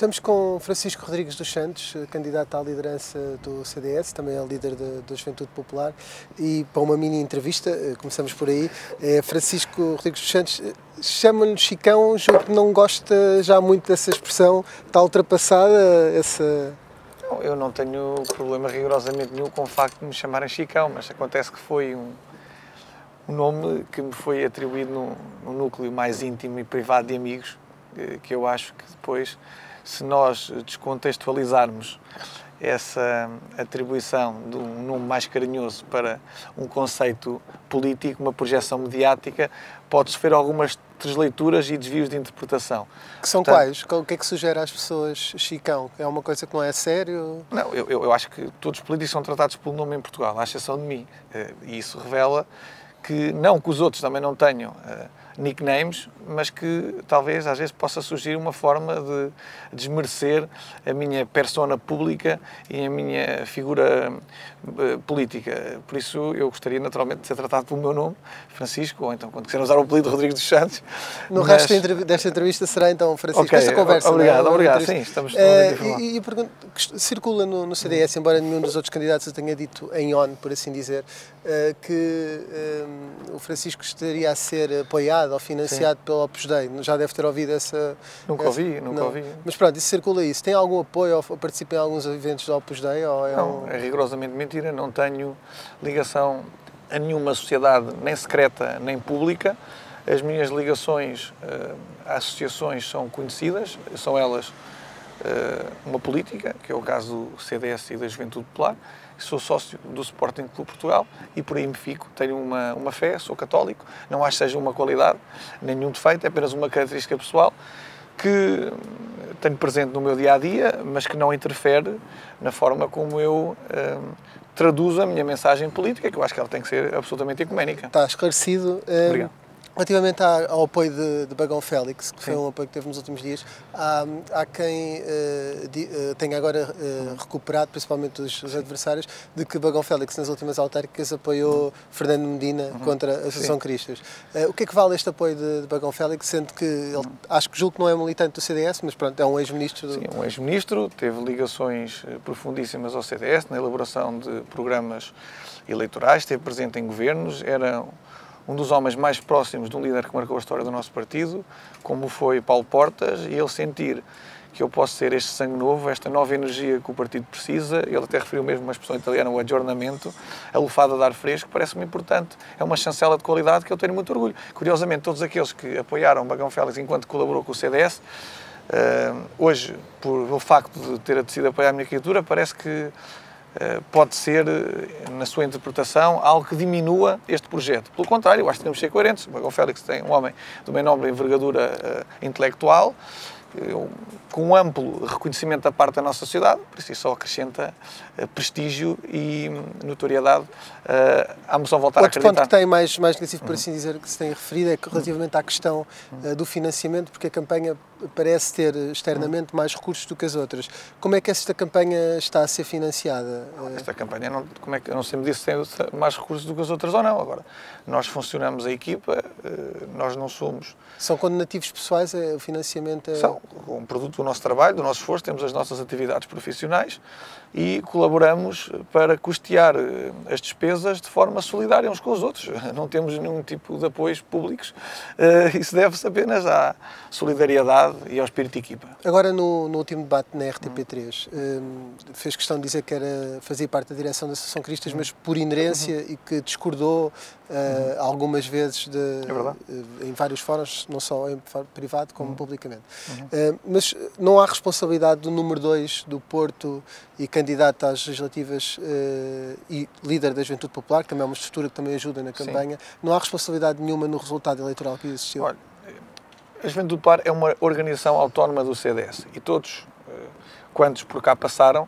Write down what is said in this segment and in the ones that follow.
Estamos com Francisco Rodrigues dos Santos, candidato à liderança do CDS, também é líder da Juventude Popular, e para uma mini entrevista, começamos por aí. Francisco Rodrigues dos Santos, chama-lhe Chicão, julgo que não gosta já muito dessa expressão, está ultrapassada essa... Eu não tenho problema rigorosamente nenhum com o facto de me chamarem Chicão, mas acontece que foi um nome que me foi atribuído no núcleo mais íntimo e privado de amigos, que eu acho que depois, se nós descontextualizarmos essa atribuição de um nome mais carinhoso para um conceito político, uma projeção mediática, pode sofrer algumas transleituras e desvios de interpretação. Que são quais? O que é que sugere às pessoas Chicão? É uma coisa que não é sério? Não, eu acho que todos os políticos são tratados pelo nome em Portugal, à exceção de mim. E isso revela que, não que os outros também não tenham nicknames, mas que talvez às vezes possa surgir uma forma de desmerecer a minha persona pública e a minha figura política. Por isso eu gostaria naturalmente de ser tratado pelo meu nome, Francisco, ou então quando quiser usar o apelido Rodrigues dos Santos. No resto desta entrevista será então Francisco. Okay, esta conversa. Obrigado, não é? Obrigado. Sim, estamos e a pergunta circula no CDS, embora nenhum dos outros candidatos o tenha dito em on, por assim dizer, que o Francisco estaria a ser apoiado ou financiado pelo Opus Dei. Já deve ter ouvido essa... Nunca ouvi. Mas pronto, isso circula isso. Tem algum apoio ou participa em alguns eventos do Opus Dei? Ou não, é rigorosamente mentira. Não tenho ligação a nenhuma sociedade, nem secreta, nem pública. As minhas ligações a associações são conhecidas, são elas uma política, que é o caso do CDS e da Juventude Popular. Sou sócio do Sporting Clube Portugal e por aí me fico. Tenho uma fé, sou católico, não acho que seja uma qualidade, nem nenhum defeito, é apenas uma característica pessoal que tenho presente no meu dia-a-dia, mas que não interfere na forma como eu traduzo a minha mensagem política, que eu acho que ela tem que ser absolutamente ecuménica. Está esclarecido. Obrigado. Relativamente ao apoio de Bagão Félix, que foi um apoio que teve nos últimos dias, há quem tenha agora recuperado, principalmente os adversários, de que Bagão Félix nas últimas autárquicas apoiou Fernando Medina contra a Associação Cristas. O que é que vale este apoio de Bagão Félix, sendo que ele, julgo que não é militante do CDS, mas pronto, é um ex-ministro? Sim, um ex-ministro, teve ligações profundíssimas ao CDS, na elaboração de programas eleitorais, esteve presente em governos, era um dos homens mais próximos de um líder que marcou a história do nosso partido, como foi Paulo Portas, e ele sentir que eu posso ser este sangue novo, esta nova energia que o partido precisa. Ele até referiu mesmo uma expressão italiana, o aggiornamento, a lufada de ar fresco, parece-me importante. É uma chancela de qualidade que eu tenho muito orgulho. Curiosamente, todos aqueles que apoiaram Bagão Félix enquanto colaborou com o CDS, hoje, pelo facto de ter decidido apoiar a minha candidatura, parece que pode ser, na sua interpretação, algo que diminua este projeto. Pelo contrário, eu acho que devemos ser coerentes. O Bagão Félix tem um homem de uma enorme envergadura intelectual, com um amplo reconhecimento da parte da nossa sociedade, por isso só acrescenta prestígio e notoriedade à moção voltar a acreditar. Outro ponto que tem mais negativo, por assim dizer, que se tem referido, é que relativamente à questão do financiamento, porque a campanha parece ter externamente mais recursos do que as outras. Como é que esta campanha está a ser financiada? Esta campanha, como é que eu não sei me se tem mais recursos do que as outras ou não. Agora, nós funcionamos a equipa, nós não somos... São com donativos pessoais, o financiamento é... São um produto do nosso trabalho, do nosso esforço, temos as nossas atividades profissionais e colaboramos para custear as despesas de forma solidária uns com os outros. Não temos nenhum tipo de apoios públicos. Isso deve-se apenas à solidariedade e ao espírito de equipa. Agora, no último debate na RTP3, fez questão de dizer que fazia parte da direção da Associação Cristas, mas por inerência e que discordou algumas vezes em vários fóruns, não só em privado como publicamente. Mas não há responsabilidade do número 2 do Porto e candidato às legislativas e líder da Juventude Popular, que também é uma estrutura que também ajuda na campanha. Sim. Não há responsabilidade nenhuma no resultado eleitoral que existiu? Olha, a Juventude Popular é uma organização autónoma do CDS e todos quantos por cá passaram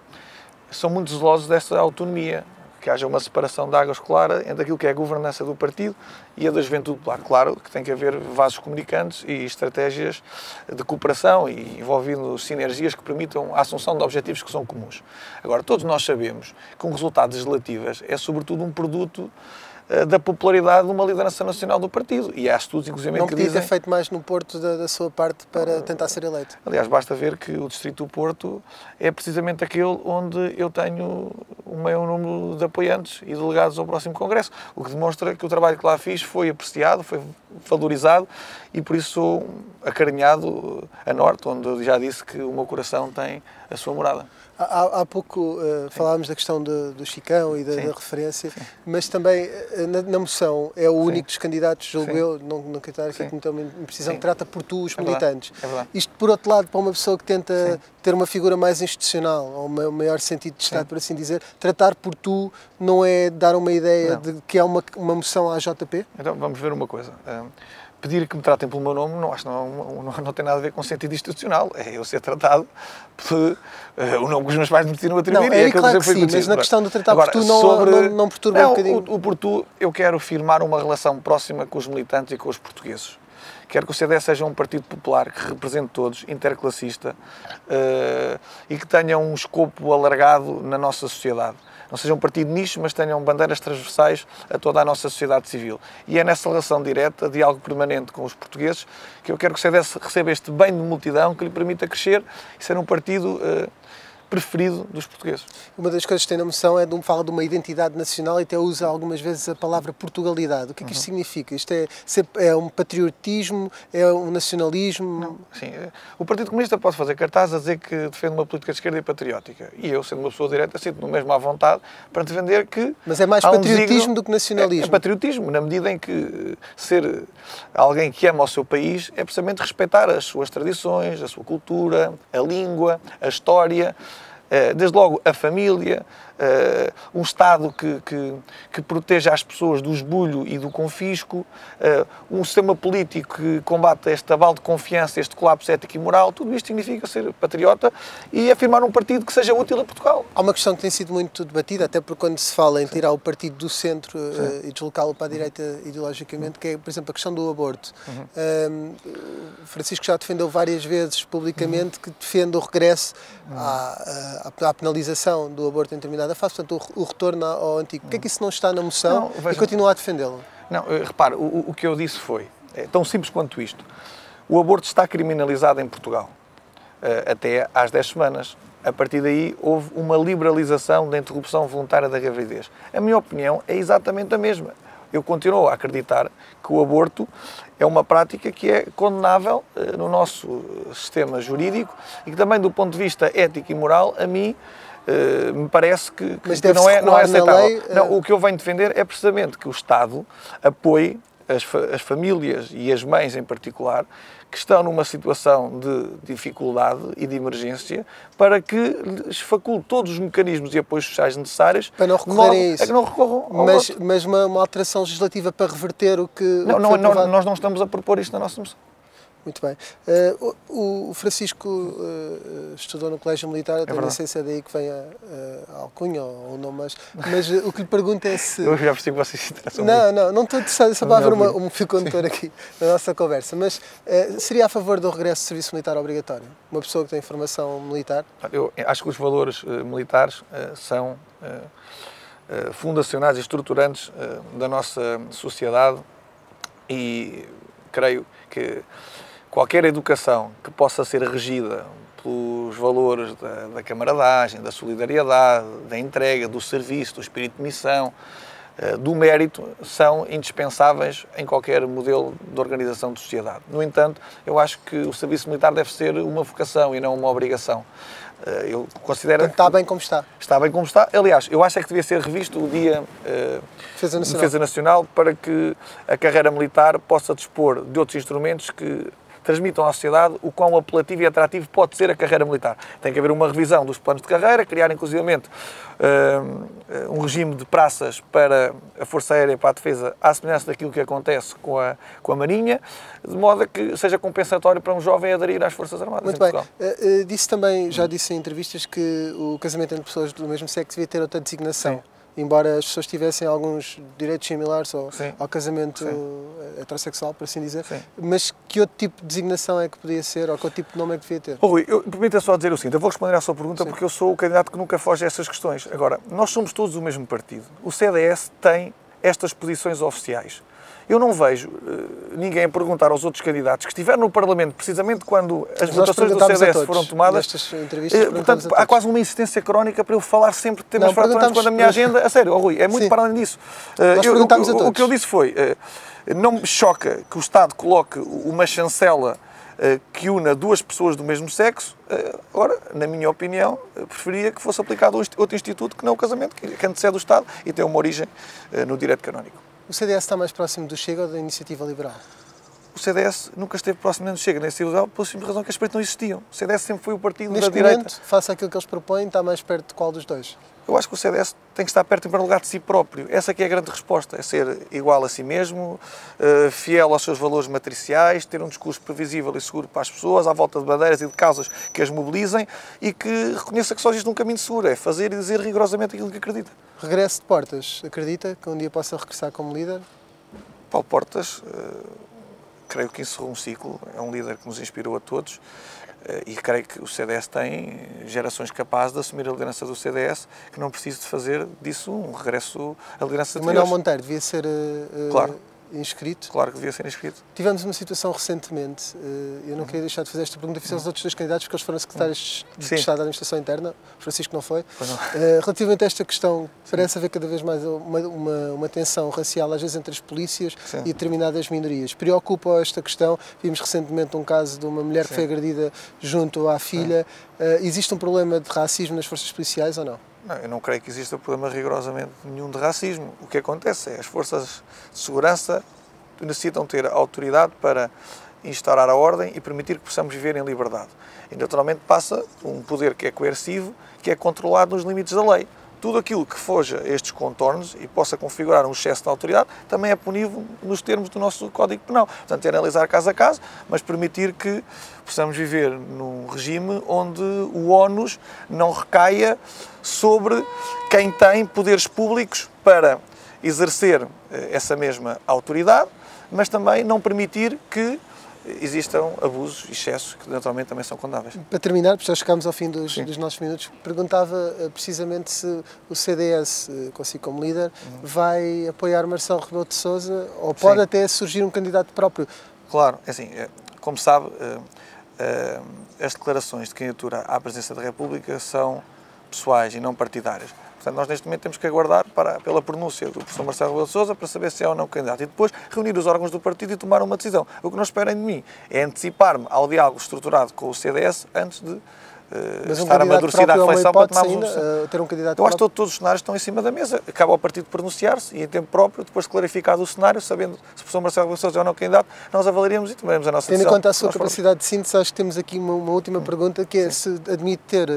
são muito zelosos dessa autonomia, que haja uma separação de águas clara entre aquilo que é a governança do partido e a da Juventude Popular. Claro que tem que haver vasos comunicantes e estratégias de cooperação e envolvendo sinergias que permitam a assunção de objetivos que são comuns. Agora, todos nós sabemos que um resultado das legislativas é, sobretudo, um produto da popularidade de uma liderança nacional do partido. E há estudos, inclusive, não que podia dizem... ter feito mais no Porto da sua parte para tentar ser eleito. Aliás, basta ver que o Distrito do Porto é precisamente aquele onde eu tenho o maior número de apoiantes e delegados ao próximo Congresso, o que demonstra que o trabalho que lá fiz foi apreciado, foi valorizado e por isso sou acarinhado a norte, onde eu já disse que o meu coração tem a sua morada. Há pouco falámos da questão do Chicão e da referência, mas também na moção é o único dos candidatos, julgo eu, não quero estar aqui a cometer uma imprecisão, que trata por tu os militantes. Isto, por outro lado, para uma pessoa que tenta ter uma figura mais institucional, ou um maior sentido de Estado, por assim dizer, tratar por tu não é dar uma ideia de que é uma moção à JP? Então, vamos ver uma coisa. Pedir que me tratem pelo meu nome não tem nada a ver com sentido institucional. É eu ser tratado por o nome que os meus pais me decidiram atribuir. Não, claro que sim, mas na questão de tratar por tu não perturba um bocadinho? O por tu, eu quero firmar uma relação próxima com os militantes e com os portugueses. Quero que o CDS seja um partido popular que represente todos, interclassista, e que tenha um escopo alargado na nossa sociedade. Não seja um partido nicho, mas tenham bandeiras transversais a toda a nossa sociedade civil. E é nessa relação direta, diálogo permanente com os portugueses, que eu quero que o CDS receba este bem de multidão que lhe permita crescer e ser um partido preferido dos portugueses. Uma das coisas que tem na moção fala de uma identidade nacional e até usa algumas vezes a palavra Portugalidade. O que é que isto significa? Isto é um patriotismo? É um nacionalismo? Não, sim. O Partido Comunista pode fazer cartazes a dizer que defende uma política de esquerda e patriótica. E eu, sendo uma pessoa direita, sinto-me mesmo à vontade para defender que... Mas é mais patriotismo do que nacionalismo? É patriotismo, na medida em que ser alguém que ama o seu país é precisamente respeitar as suas tradições, a sua cultura, a língua, a história... Desde logo a família, um Estado que proteja as pessoas do esbulho e do confisco, um sistema político que combate este aval de confiança, este colapso ético e moral, tudo isto significa ser patriota e afirmar um partido que seja útil a Portugal. Há uma questão que tem sido muito debatida, até porque quando se fala em tirar o partido do centro e deslocá-lo para a direita ideologicamente, que é, por exemplo, a questão do aborto. Francisco já defendeu várias vezes publicamente que defende o regresso à penalização do aborto em determinada fase, portanto o retorno ao antigo. Porquê é que isso não está na moção e continua a defendê-lo? Não, repare, o que eu disse foi, é tão simples quanto isto. O aborto está criminalizado em Portugal, até às 10 semanas. A partir daí houve uma liberalização da interrupção voluntária da gravidez. A minha opinião é exatamente a mesma. Eu continuo a acreditar que o aborto é uma prática que é condenável no nosso sistema jurídico e que também do ponto de vista ético e moral, a mim, me parece que não é aceitável. Não, o que eu venho defender é precisamente que o Estado apoie as famílias e as mães em particular que estão numa situação de dificuldade e de emergência para que lhes faculte todos os mecanismos e apoios sociais necessários para não recorrerem a isso. Que não recorram ao voto. Mas uma alteração legislativa para reverter o que... Nós não estamos a propor isto na nossa moção. Muito bem. O Francisco estudou no Colégio Militar, eu não sei se é daí que vem a alcunha ou não, mas o que lhe pergunto é se... Eu já percebi que vocês se interessam não estou interessado, só para haver um fio condutor aqui na nossa conversa, mas seria a favor do regresso do serviço militar obrigatório? Uma pessoa que tem formação militar? Eu acho que os valores militares são fundacionais e estruturantes da nossa sociedade e creio que qualquer educação que possa ser regida pelos valores da camaradagem, da solidariedade, da entrega, do serviço, do espírito de missão, do mérito, são indispensáveis em qualquer modelo de organização de sociedade. No entanto, eu acho que o serviço militar deve ser uma vocação e não uma obrigação. Eu considero... Está bem como está. Está bem como está. Aliás, eu acho que devia ser revisto o Dia de Defesa Nacional para que a carreira militar possa dispor de outros instrumentos que transmitam à sociedade o quão apelativo e atrativo pode ser a carreira militar. Tem que haver uma revisão dos planos de carreira, criar inclusivamente um regime de praças para a Força Aérea e para a Defesa, à semelhança daquilo que acontece com a Marinha, de modo a que seja compensatório para um jovem aderir às Forças Armadas. Muito bem. Disse também, já disse em entrevistas, que o casamento entre pessoas do mesmo sexo devia ter outra designação. Sim. Embora as pessoas tivessem alguns direitos similares ao casamento heterossexual, por assim dizer, mas que outro tipo de designação é que podia ser, ou que outro tipo de nome é que devia ter? Rui, permita só dizer o seguinte, eu vou responder à sua pergunta porque eu sou o candidato que nunca foge a essas questões. Agora, nós somos todos o mesmo partido. O CDS tem estas posições oficiais. Eu não vejo ninguém perguntar aos outros candidatos que estiveram no Parlamento, precisamente quando as votações do CDS foram tomadas. Portanto, há quase uma insistência crónica para eu falar sempre de temas fraturantes quando a minha agenda... A sério, Rui, é muito para além disso. O que eu disse foi, não me choca que o Estado coloque uma chancela que una duas pessoas do mesmo sexo. Ora, na minha opinião, preferia que fosse aplicado outro instituto que não o casamento, que antecede o Estado e tem uma origem no direito canónico. O CDS está mais próximo do Chega ou da Iniciativa Liberal? O CDS nunca esteve próximo nem do Chega, nem do Liberal, pela simples razão que as partidos não existiam. O CDS sempre foi o partido da direita. Neste momento, face àquilo que eles propõem, está mais perto de qual dos dois? Eu acho que o CDS tem que estar perto, em primeiro lugar, de si próprio. Essa que é a grande resposta, é ser igual a si mesmo, fiel aos seus valores matriciais, ter um discurso previsível e seguro para as pessoas, à volta de bandeiras e de causas que as mobilizem e que reconheça que só existe um caminho seguro, é fazer e dizer rigorosamente aquilo que acredita. Regresso de Portas, acredita que um dia possa regressar como líder? Paulo Portas, creio que encerrou um ciclo, é um líder que nos inspirou a todos. E creio que o CDS tem gerações capazes de assumir a liderança do CDS, que não precisa de fazer disso um regresso à liderança de Manuel Monteiro devia ser claro. Inscrito? Claro que devia ser inscrito. Tivemos uma situação recentemente, eu não queria deixar de fazer esta pergunta, fiz aos outros dois candidatos porque eles foram secretários de Estado da Administração Interna, Francisco não foi. Relativamente a esta questão, parece haver cada vez mais uma tensão racial, às vezes entre as polícias e determinadas minorias. Preocupa esta questão? Vimos recentemente um caso de uma mulher que foi agredida junto à filha. Existe um problema de racismo nas forças policiais ou não? Não, eu não creio que exista problema rigorosamente nenhum de racismo. O que acontece é que as forças de segurança necessitam ter autoridade para instaurar a ordem e permitir que possamos viver em liberdade. E naturalmente passa um poder que é coercivo, que é controlado nos limites da lei. Tudo aquilo que foja a estes contornos e possa configurar um excesso de autoridade também é punível nos termos do nosso Código Penal. Portanto, é analisar caso a caso, mas permitir que possamos viver num regime onde o ónus não recaia sobre quem tem poderes públicos para exercer essa mesma autoridade, mas também não permitir que existam abusos e excessos que naturalmente também são condenáveis. Para terminar, porque já chegámos ao fim dos nossos minutos, perguntava precisamente se o CDS, consigo como líder, vai apoiar Marcelo Rebelo de Sousa ou pode até surgir um candidato próprio? Claro, é assim, como sabe, as declarações de candidatura à presidência da República são pessoais e não partidárias. Portanto, nós neste momento temos que aguardar pela pronúncia do professor Marcelo Rebelo de Sousa para saber se é ou não candidato e depois reunir os órgãos do partido e tomar uma decisão. O que não esperem de mim é antecipar-me ao diálogo estruturado com o CDS antes de estar amadurecida a reflexão para tomar uma decisão. Ter um candidato Eu acho que todos os cenários estão em cima da mesa. Acaba o partido pronunciar-se e em tempo próprio, depois clarificado o cenário, sabendo se o professor Marcelo Rebelo de Sousa é ou não candidato, nós avaliaremos e tomaremos a nossa decisão. Tendo em conta a sua capacidade de síntese, acho que temos aqui uma última pergunta, que é se admite ter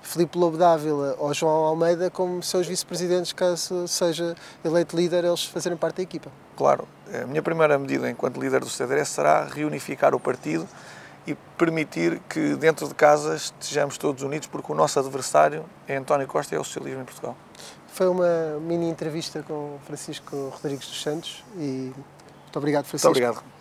Filipe Lobo Dávila ou João Almeida como seus vice-presidentes, caso seja eleito líder, eles fazerem parte da equipa. Claro. A minha primeira medida enquanto líder do CDS será reunificar o partido e permitir que dentro de casa estejamos todos unidos, porque o nosso adversário é António Costa e é o socialismo em Portugal. Foi uma mini entrevista com Francisco Rodrigues dos Santos e muito obrigado, Francisco. Muito obrigado.